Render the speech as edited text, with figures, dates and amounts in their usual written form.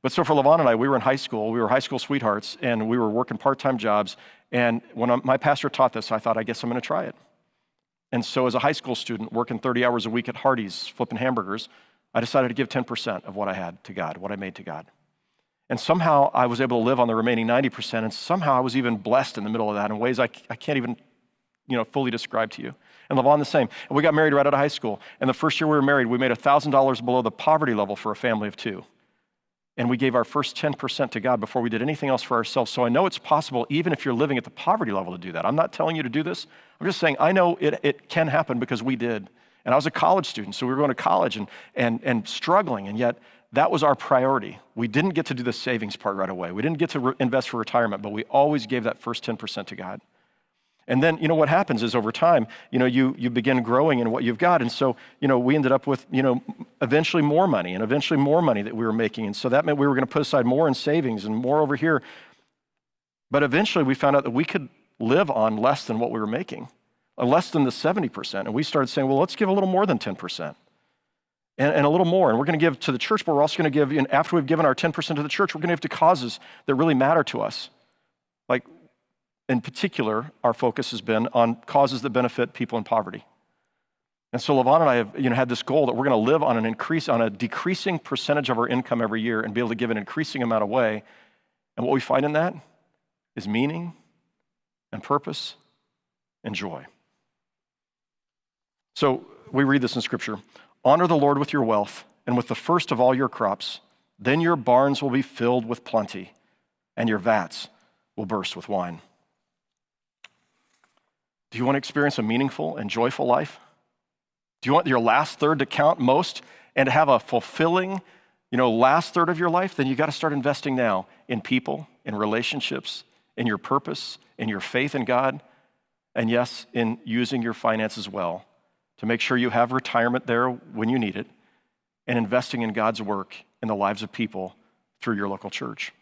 But so for Levon and I, we were in high school. We were high school sweethearts, and we were working part-time jobs. And when my pastor taught this, I thought, I guess I'm going to try it. And so as a high school student, working 30 hours a week at Hardee's, flipping hamburgers, I decided to give 10% of what I had to God, what I made to God. And somehow I was able to live on the remaining 90%, and somehow I was even blessed in the middle of that in ways I can't even fully describe to you. And Levon the same. And we got married right out of high school. And the first year we were married, we made $1,000 below the poverty level for a family of two. And we gave our first 10% to God before we did anything else for ourselves. So I know it's possible, even if you're living at the poverty level, to do that. I'm not telling you to do this. I'm just saying I know it can happen because we did. And I was a college student, so we were going to college and struggling, and yet that was our priority. We didn't get to do the savings part right away. We didn't get to invest for retirement, but we always gave that first 10% to God. And then, what happens is over time, you begin growing in what you've got. And so, we ended up with, eventually more money that we were making. And so that meant we were going to put aside more in savings and more over here. But eventually we found out that we could live on less than what we were making, less than the 70%. And we started saying, well, let's give a little more than 10%. And a little more. And we're going to give to the church, but we're also going to give, after we've given our 10% to the church, we're going to give to causes that really matter to us. Like, in particular, our focus has been on causes that benefit people in poverty. And so Levon and I have had this goal that we're going to live on a decreasing percentage of our income every year and be able to give an increasing amount away. And what we find in that is meaning and purpose and joy. So we read this in Scripture. Honor the Lord with your wealth and with the first of all your crops. Then your barns will be filled with plenty and your vats will burst with wine. Do you want to experience a meaningful and joyful life? Do you want your last third to count most and to have a fulfilling, last third of your life? Then you got to start investing now in people, in relationships, in your purpose, in your faith in God, and yes, in using your finances well to make sure you have retirement there when you need it, and investing in God's work in the lives of people through your local church.